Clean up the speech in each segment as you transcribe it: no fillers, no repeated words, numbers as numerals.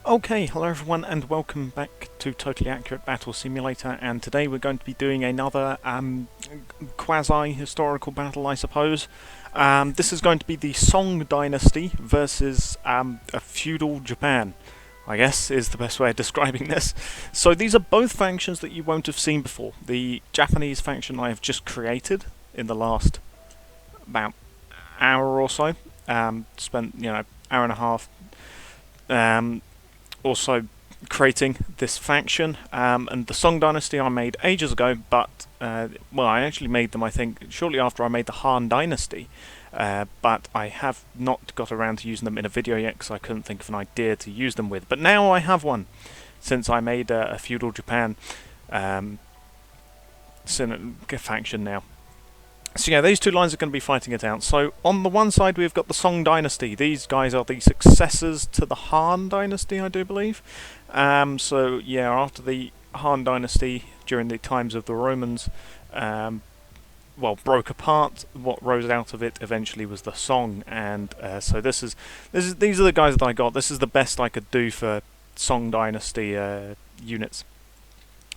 Okay, hello everyone and welcome back to Totally Accurate Battle Simulator, and today we're going to be doing another quasi-historical battle, I suppose. This is going to be the Song Dynasty versus a Feudal Japan, I guess is the best way of describing this. So these are both factions that you won't have seen before. The Japanese faction I have just created in the last about hour or so. Spent, hour and a half also creating this faction, and the Song Dynasty I made ages ago, but well, I actually made them I think shortly after I made the Han Dynasty, but I have not got around to using them in a video yet because I couldn't think of an idea to use them with, but now I have one since I made a Feudal Japan faction now. So yeah, these two lines are going to be fighting it out. So on the one side we've got the Song Dynasty. These guys are the successors to the Han Dynasty, I do believe. So yeah, after the Han Dynasty, during the times of the Romans, well, broke apart, what rose out of it eventually was the Song, and so these are the guys that I got. This is the best I could do for Song Dynasty units.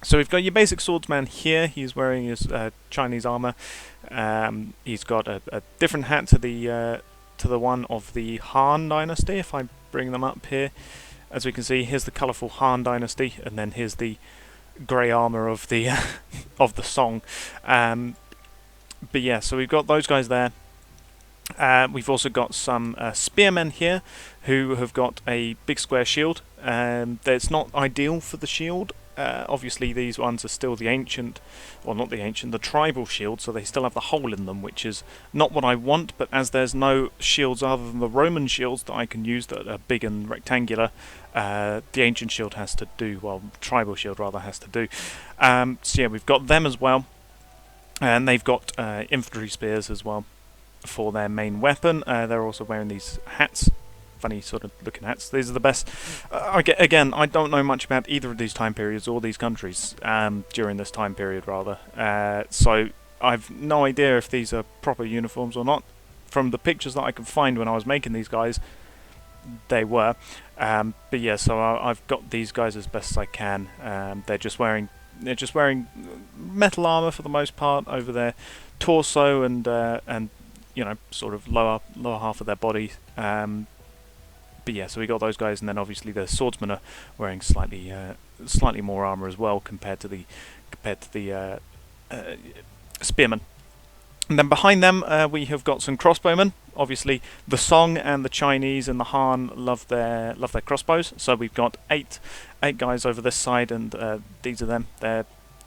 So we've got your basic swordsman here. He's wearing his Chinese armor. He's got a different hat to the one of the Han Dynasty. If I bring them up here, as we can see, here's the colourful Han Dynasty, and then here's the grey armor of the of the Song. But yeah, so we've got those guys there. We've also got some spearmen here who have got a big square shield. It's not ideal for the shield. Obviously these ones are still the ancient, or not the ancient, the tribal shield, so they still have the hole in them, which is not what I want, but as there's no shields other than the Roman shields that I can use that are big and rectangular, the ancient shield has to do, well, tribal shield rather has to do. So yeah, we've got them as well, and they've got infantry spears as well for their main weapon. They're also wearing these hats, funny sort of looking hats. These are the best. Again, I don't know much about either of these time periods or these countries during this time period, rather. So I've no idea if these are proper uniforms or not. From the pictures that I could find when I was making these guys, they were. But yeah, so I've got these guys as best as I can. They're just wearing metal armor for the most part over their torso and sort of lower half of their body. But yeah, so we got those guys, and then obviously the swordsmen are wearing slightly more armor as well compared to the spearmen. And then behind them we have got some crossbowmen. Obviously, the Song and the Chinese and the Han love their crossbows. So we've got eight guys over this side, and these are them. They're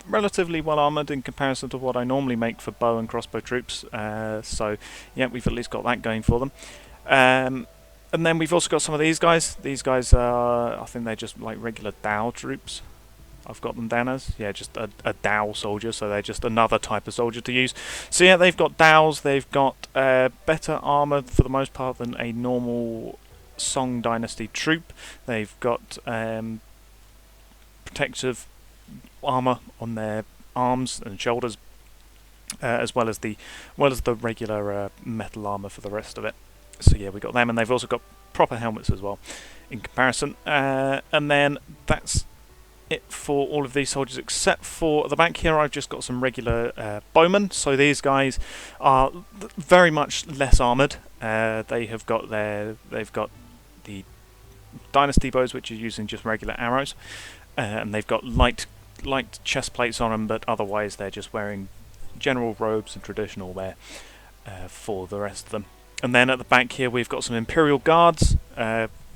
relatively well armoured in comparison to what I normally make for bow and crossbow troops. So yeah, we've at least got that going for them. And then we've also got some of these guys. These guys are, I think they're just like regular Dao troops. I've got them down as, yeah, just a Dao soldier, so they're just another type of soldier to use. So yeah, they've got Daos, they've got better armour for the most part than a normal Song Dynasty troop. They've got protective armour on their arms and shoulders, as well as the regular metal armour for the rest of it. So yeah, we got them, and they've also got proper helmets as well, in comparison. And then that's it for all of these soldiers, except for at the back here. I've just got some regular bowmen. So these guys are very much less armoured. They've got the Dynasty bows, which are using just regular arrows, and they've got light chest plates on them, but otherwise they're just wearing general robes and traditional wear for the rest of them. And then at the back here we've got some Imperial Guards,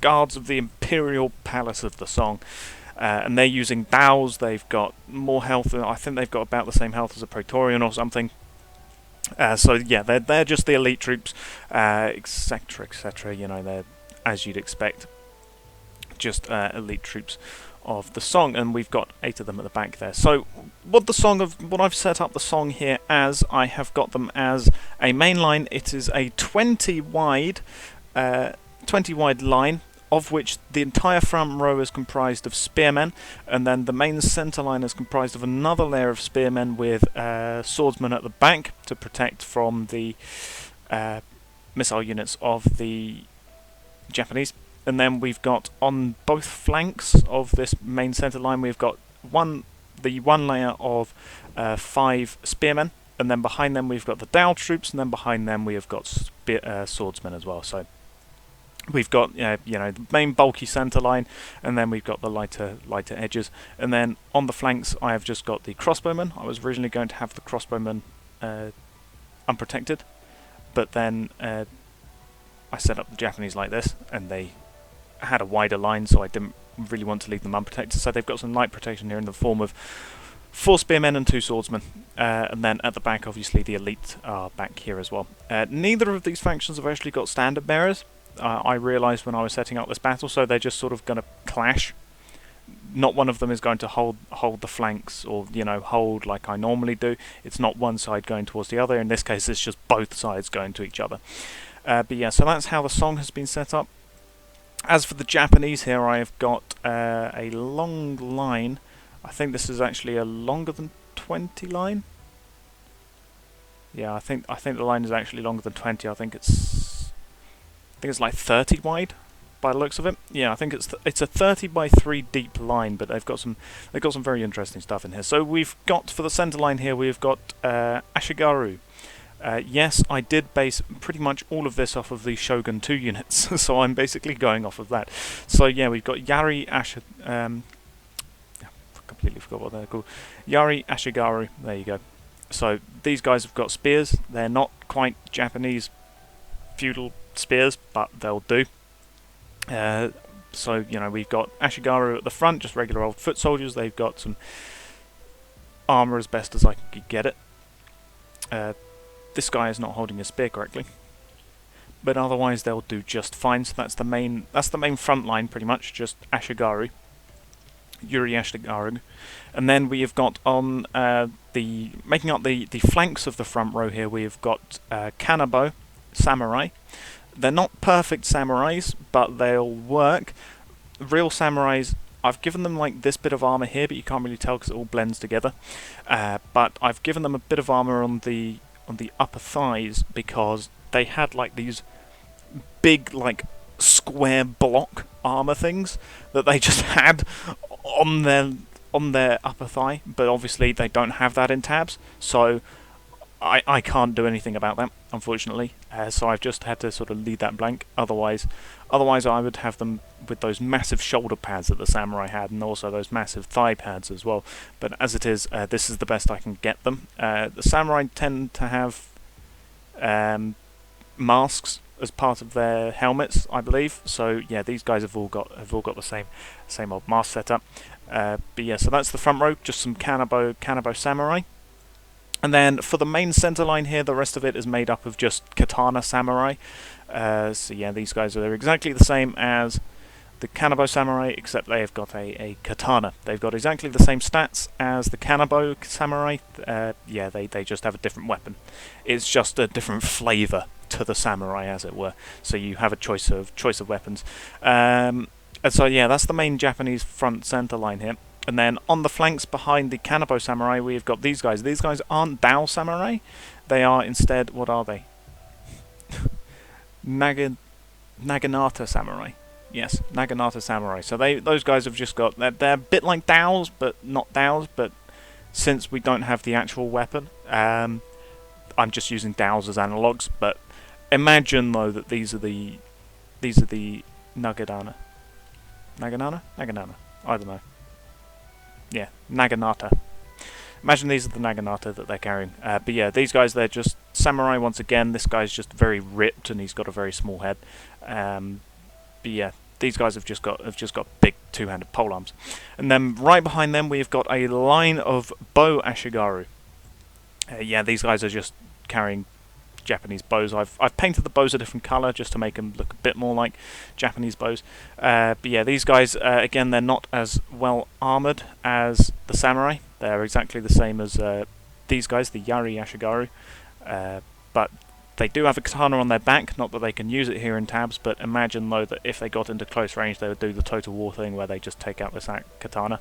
guards of the Imperial Palace of the Song, and they're using Daos. They've got more health, I think they've got about the same health as a Praetorian or something. So yeah, they're just the elite troops, etc, etc. You know, they're, as you'd expect, just elite troops of the Song, and we've got 8 of them at the back there. So what I've set up the Song here as, I have got them as a main line. It is a 20 wide line, of which the entire front row is comprised of spearmen, and then the main centre line is comprised of another layer of spearmen with swordsmen at the back to protect from the missile units of the Japanese. and then we've got on both flanks of this main centre line, we've got the one layer of 5 spearmen, and then behind them we've got the Dao troops, and then behind them we have got swordsmen as well. So we've got the main bulky centre line, and then we've got the lighter edges, and then on the flanks I have just got the crossbowmen. I was originally going to have the crossbowmen unprotected, but then I set up the Japanese like this, and they had a wider line, so I didn't really want to leave them unprotected. So they've got some light protection here in the form of 4 spearmen and 2 swordsmen, and then at the back, obviously, the elite are back here as well. Neither of these factions have actually got standard bearers. I realised when I was setting up this battle, so they're just sort of going to clash. Not one of them is going to hold the flanks, or hold like I normally do. It's not one side going towards the other. In this case, it's just both sides going to each other. But yeah, so that's how the Song has been set up. As for the Japanese here, I have got a long line. I think this is actually a longer than 20 line. Yeah, I think the line is actually longer than 20. I think it's like 30 wide by the looks of it. Yeah, I think it's a 30 by 3 deep line, but they've got some very interesting stuff in here. So we've got, for the center line here, we've got Ashigaru. Yes, I did base pretty much all of this off of the Shogun 2 units, so I'm basically going off of that. So yeah, we've got completely forgot what they're called. Yari Ashigaru, there you go. So these guys have got spears. They're not quite Japanese feudal spears, but they'll do. So we've got Ashigaru at the front, just regular old foot soldiers. They've got some armour as best as I could get it. This guy is not holding a spear correctly, but otherwise they'll do just fine. So that's the main front line, pretty much, just Ashigaru, Yuri Ashigaru, and then we have got on making up the flanks of the front row here. We have got Kanabo samurai. They're not perfect samurais, but they'll work. Real samurais, I've given them like this bit of armour here, but you can't really tell because it all blends together. But I've given them a bit of armour on the upper thighs because they had like these big like square block armour things that they just had on their upper thigh, but obviously they don't have that in tabs, so I can't do anything about that, unfortunately. So I've just had to sort of leave that blank. Otherwise I would have them with those massive shoulder pads that the samurai had, and also those massive thigh pads as well. But as it is, this is the best I can get them. The samurai tend to have masks as part of their helmets, I believe. So yeah, these guys have all got the same old mask setup. But yeah, so that's the front row, just some Kanabo samurai. And then for the main center line here, the rest of it is made up of just katana samurai. So yeah, these guys are exactly the same as the Kanabo samurai, except they have got a katana. They've got exactly the same stats as the Kanabo samurai. Yeah, they just have a different weapon. It's just a different flavor to the samurai, as it were. So you have a choice of weapons. And so yeah, that's the main Japanese front center line here. And then on the flanks behind the Kanabo samurai, we've got these guys. These guys aren't Dao samurai. They are instead, what are they? Naginata samurai. Yes, Naginata samurai. So those guys have just got, they're a bit like Daos, but not Daos. But since we don't have the actual weapon, I'm just using Daos as analogues. But imagine though that these are the Naginata. Naginata. I don't know. Yeah, Naginata. Imagine these are the Naginata that they're carrying. But yeah, these guys, they're just samurai once again. This guy's just very ripped and he's got a very small head. But yeah, these guys have just got big two-handed polearms. And then right behind them, we've got a line of bow Ashigaru. Yeah, these guys are just carrying Japanese bows. I've painted the bows a different colour just to make them look a bit more like Japanese bows. But yeah, these guys, again, they're not as well armoured as the samurai. They're exactly the same as these guys, the Yari Ashigaru. But they do have a katana on their back, not that they can use it here in tabs, but imagine though that if they got into close range they would do the Total War thing where they just take out this katana.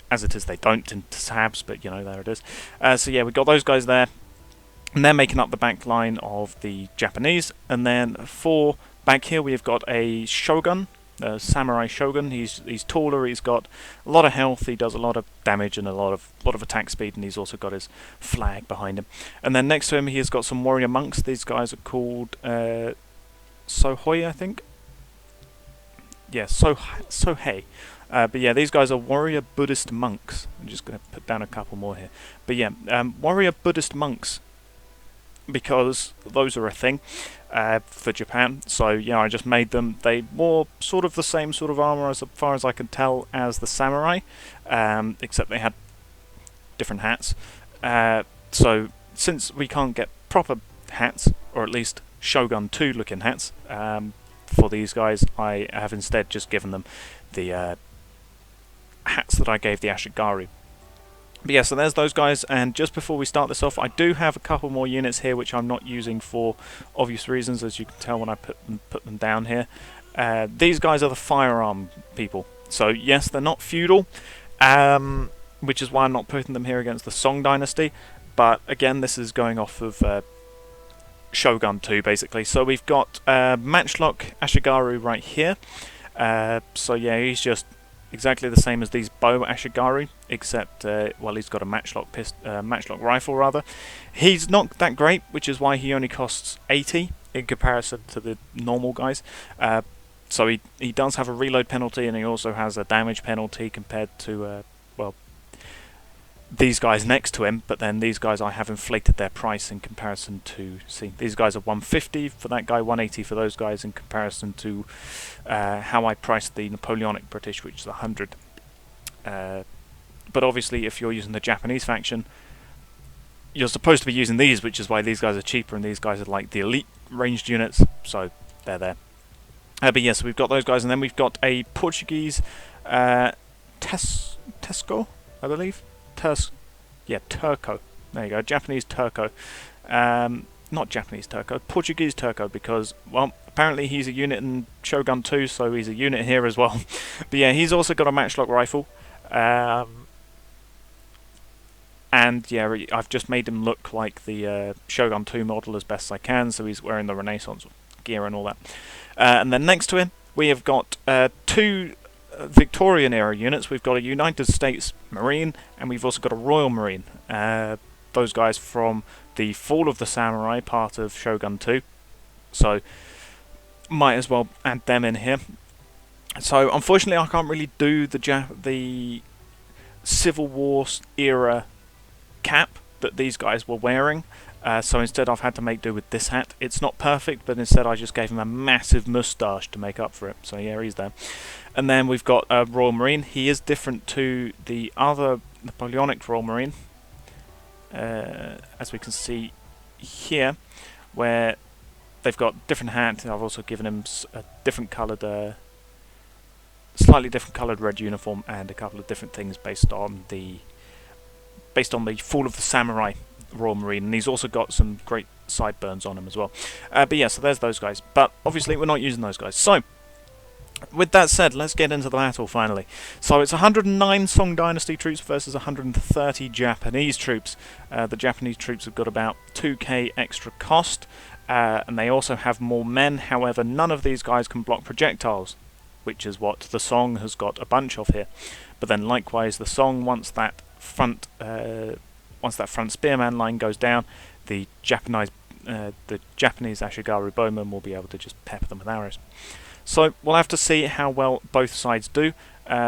As it is, they don't in tabs, but you know, there it is. So yeah, we've got those guys there. And they're making up the back line of the Japanese. And then for Back here we've got a Shogun, a samurai Shogun. He's taller. He's got a lot of health. He does a lot of damage and a lot of attack speed, and he's also got his flag behind him. And then next to him, he has got some warrior monks. These guys are called Sohoi, I think. Yeah, Sohei. But yeah, these guys are warrior Buddhist monks. I'm just going to put down a couple more here. But yeah, warrior Buddhist monks, because those are a thing for Japan. So yeah, I just made them. They wore sort of the same sort of armor as far as I could tell as the samurai, except they had different hats. So since we can't get proper hats, or at least Shogun 2 looking hats, for these guys, I have instead just given them the hats that I gave the Ashigaru. But yeah, so there's those guys, and just before we start this off, I do have a couple more units here which I'm not using for obvious reasons, as you can tell when I put them down here. These guys are the firearm people. So yes, they're not feudal, which is why I'm not putting them here against the Song Dynasty, but again, this is going off of Shogun 2 basically. So we've got Matchlock Ashigaru right here. So yeah, he's just exactly the same as these bow Ashigaru, except well, he's got a matchlock rifle rather. He's not that great, which is why he only costs 80 in comparison to the normal guys. So he does have a reload penalty, and he also has a damage penalty compared to well, these guys next to him. But then these guys, I have inflated their price in comparison to, see, these guys are 150 for that guy, 180 for those guys, in comparison to how I priced the Napoleonic British, which is 100. But obviously, if you're using the Japanese faction, you're supposed to be using these, which is why these guys are cheaper, and these guys are like the elite ranged units, so they're there. But yes, we've got those guys, and then we've got a Portuguese Tesco, I believe. Turco. There you go, Japanese Turco. Not Japanese Turco, Portuguese Turco, because, well, apparently he's a unit in Shogun 2, so he's a unit here as well. But yeah, he's also got a matchlock rifle. And yeah, I've just made him look like the Shogun 2 model as best I can, so he's wearing the Renaissance gear and all that. And then next to him, we have got two Victorian era units. We've got a United States Marine, and we've also got a Royal Marine. Those guys from the Fall of the Samurai, part of Shogun 2. So might as well add them in here. So unfortunately, I can't really do the Civil War era cap that these guys were wearing. So instead I've had to make do with this hat. It's not perfect, but instead I just gave him a massive moustache to make up for it. So yeah, he's there. And then we've got a Royal Marine. He is different to the other Napoleonic Royal Marine, as we can see here, where they've got different hats. I've also given him a different coloured, slightly different coloured red uniform, and a couple of different things based on the Fall of the Samurai Royal Marine, and he's also got some great sideburns on him as well. But yeah, so there's those guys. But obviously we're not using those guys. So with that said, let's get into the battle finally. So it's 109 Song Dynasty troops versus 130 Japanese troops. The Japanese troops have got about 2k extra cost, and they also have more men. However, none of these guys can block projectiles, which is what the Song has got a bunch of here. But then likewise, the Song, once that front spearman line goes down, the Japanese Ashigaru bowmen will be able to just pepper them with arrows. So we'll have to see how well both sides do.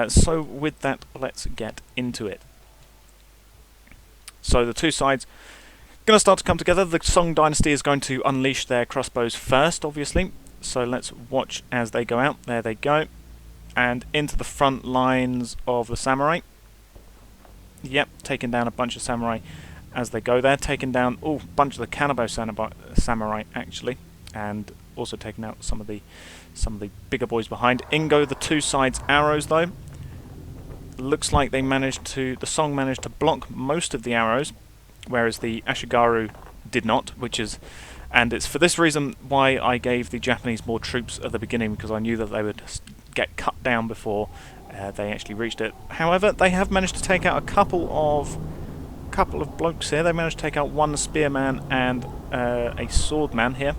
So with that, let's get into it. So the two sides going to start to come together. The Song Dynasty is going to unleash their crossbows first, obviously. So let's watch as they go out. There they go. And into the front lines of the samurai. Yep, taking down a bunch of samurai as they go there. Taking down a bunch of the Kanabo samurai actually, and also taking out some of the bigger boys behind. In go the two sides arrows though. Looks like the Song managed to block most of the arrows, whereas the Ashigaru did not, and it's for this reason why I gave the Japanese more troops at the beginning, because I knew that they would get cut down before they actually reached it. However, they have managed to take out a couple of blokes here. They managed to take out one spearman and a swordman here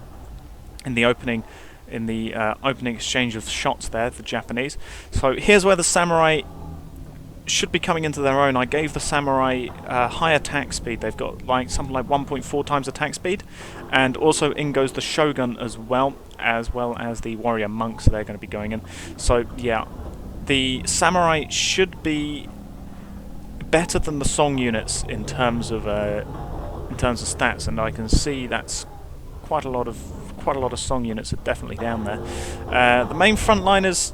in the opening in the opening exchange of shots there, the Japanese. So here's where the samurai should be coming into their own. I gave the samurai high attack speed. They've got like something like 1.4 times attack speed, and also in goes the Shogun as well as the warrior monks. They're going to be going in. So yeah, the samurai should be better than the Song units in terms of stats, and I can see that's quite a lot of Song units are definitely down there. The main frontliners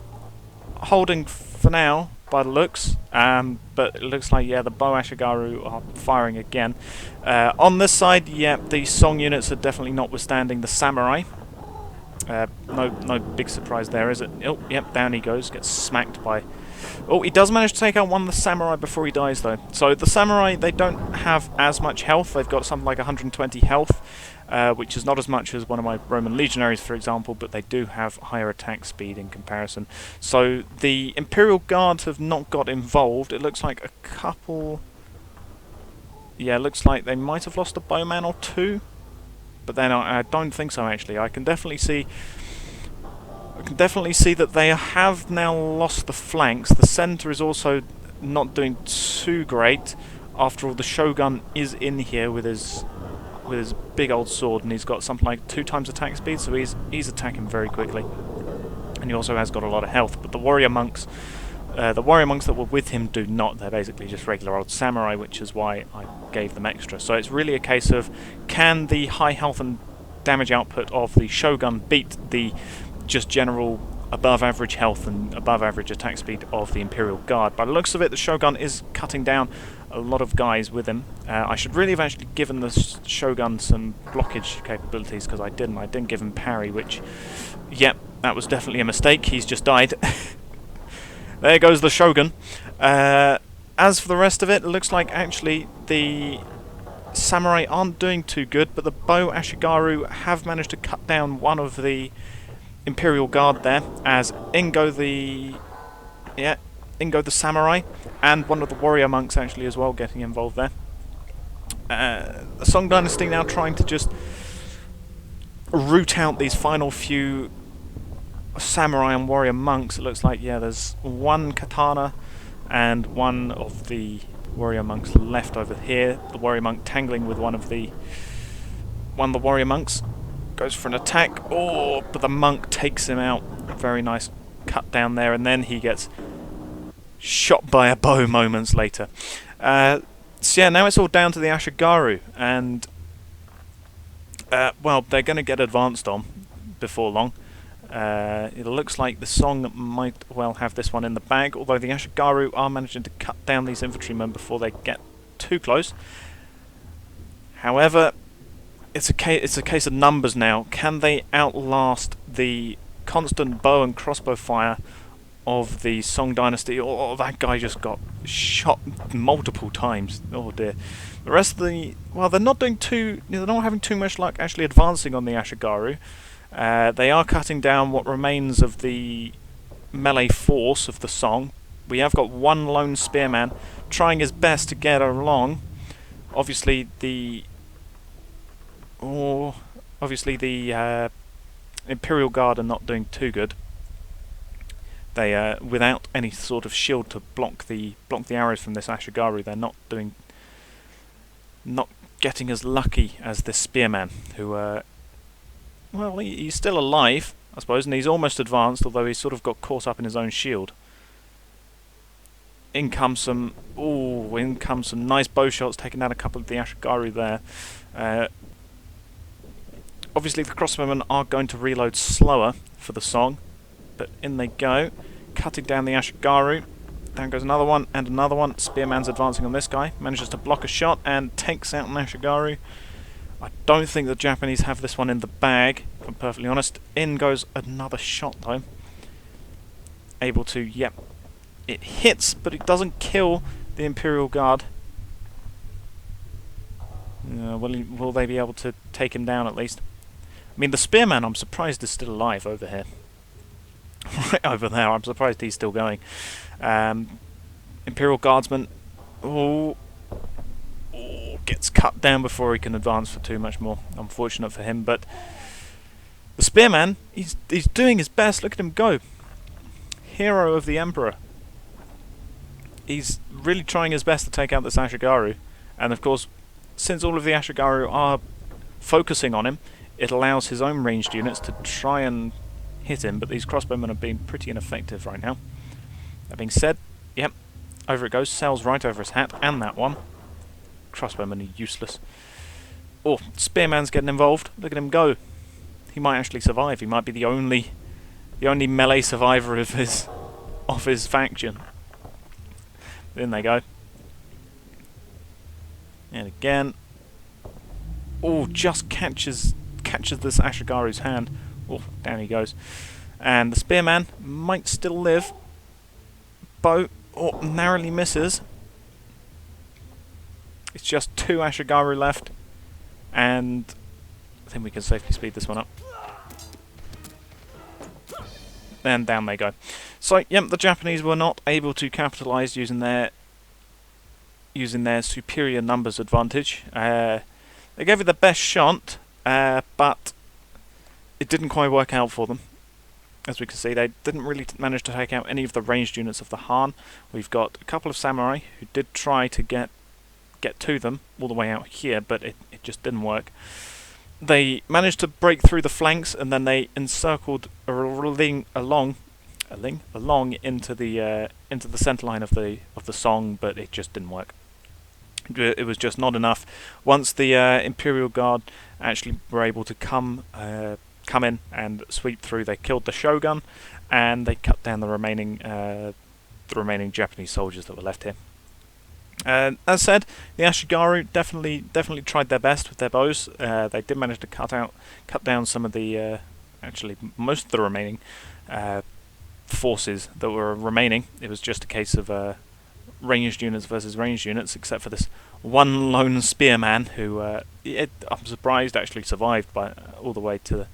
holding for now by the looks, but it looks like, yeah, the Bow Ashigaru are firing again. On this side, yeah, the Song units are definitely notwithstanding the samurai. No big surprise there, is it? Oh, yep, down he goes, gets smacked by... Oh, he does manage to take out one of the samurai before he dies, though. So the samurai, they don't have as much health. They've got something like 120 health, which is not as much as one of my Roman legionaries, for example, but they do have higher attack speed in comparison. So the Imperial Guards have not got involved. It looks like a couple... Yeah, it looks like they might have lost a bowman or two, but then I don't think so, actually. I can definitely see that they have now lost the flanks. The centre is also not doing too great. After all, the Shogun is in here with his big old sword, and he's got something like 2 times attack speed, so he's attacking very quickly. And he also has got a lot of health. But the warrior monks that were with him do not. They're basically just regular old samurai, which is why I gave them extra. So it's really a case of, can the high health and damage output of the Shogun beat the just general above average health and above average attack speed of the Imperial Guard? By the looks of it, the Shogun is cutting down a lot of guys with him. I should really have actually given the Shogun some blockage capabilities, because I didn't. I didn't give him parry, which, yep, that was definitely a mistake. He's just died. There goes the Shogun. As for the rest of it, it looks like actually the samurai aren't doing too good, but the Bow Ashigaru have managed to cut down one of the Imperial Guard there, as in go the samurai, and one of the warrior monks actually as well getting involved there. The Song Dynasty now trying to just root out these final few samurai and warrior monks. It looks like, yeah, there's one katana and one of the warrior monks left over here. The warrior monk tangling with one of the warrior monks. Goes for an attack. Oh, but the monk takes him out. Very nice cut down there, and then he gets shot by a bow moments later. So yeah, now it's all down to the Ashigaru, and well, they're going to get advanced on before long. It looks like the Song might well have this one in the bag, although the Ashigaru are managing to cut down these infantrymen before they get too close. However, it's a case of numbers now. Can they outlast the constant bow and crossbow fire of the Song Dynasty? Oh, that guy just got shot multiple times. Oh dear. The rest of the... Well, they're not doing too... They're not having too much luck actually advancing on the Ashigaru. They are cutting down what remains of the melee force of the Song. We have got one lone spearman trying his best to get along. Obviously the Imperial Guard are not doing too good. They without any sort of shield to block the arrows from this Ashigaru, they're not getting as lucky as this spearman, who well, he's still alive, I suppose, and he's almost advanced, although he's sort of got caught up in his own shield. In comes some nice bow shots, taking out a couple of the Ashigaru there. Obviously the crossbowmen are going to reload slower for the Song, but in they go, cutting down the Ashigaru. Down goes another one, and another one. Spearman's advancing on this guy, manages to block a shot and takes out an Ashigaru. I don't think the Japanese have this one in the bag, if I'm perfectly honest. In goes another shot though. Able to, yep, it hits, but it doesn't kill the Imperial Guard. Will they be able to take him down at least? I mean, the spearman, I'm surprised, is still alive over here. Right over there, I'm surprised he's still going. Imperial Guardsman, gets cut down before he can advance for too much more. Unfortunate for him, but The spearman, he's doing his best. Look at him go. Hero of the Emperor. He's really trying his best to take out this Ashigaru. And of course, since all of the Ashigaru are focusing on him, it allows his own ranged units to try and hit him, but these crossbowmen have been pretty ineffective right now. That being said, yep, over it goes, sails right over his hat, and that one. Crossbowmen are useless. Oh, spearman's getting involved. Look at him go. He might actually survive. He might be the only melee survivor of his faction. In they go. And again. Oh, just catches this Ashigaru's hand. Oh, down he goes. And the spearman might still live. Bow, oh, narrowly misses. It's just 2 Ashigaru left. And I think we can safely speed this one up. And down they go. So, yep, the Japanese were not able to capitalise using their superior numbers advantage. They gave it the best shot, but it didn't quite work out for them. As we can see, they didn't really manage to take out any of the ranged units of the Han. We've got a couple of samurai who did try to get to them all the way out here, but it just didn't work. They managed to break through the flanks, and then they encircled along into the center line of the Song, but it just didn't work. It was just not enough. Once the Imperial Guard actually were able to come in and sweep through, they killed the Shogun, and they cut down the remaining Japanese soldiers that were left here. As said, the Ashigaru definitely tried their best with their bows. They did manage to cut down some of the, actually most of the remaining forces that were remaining. It was just a case of ranged units versus ranged units, except for this one lone spearman who I'm surprised actually survived by all the way to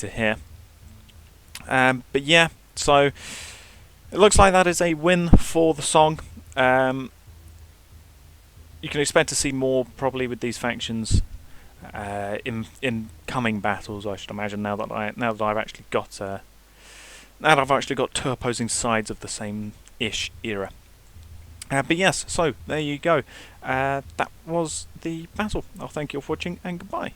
here. But yeah, so it looks like that is a win for the Song. You can expect to see more probably with these factions in coming battles, I should imagine. Now that I've actually got 2 opposing sides of the same-ish era. But yes, so there you go. That was the battle. I'll thank you all for watching, and goodbye.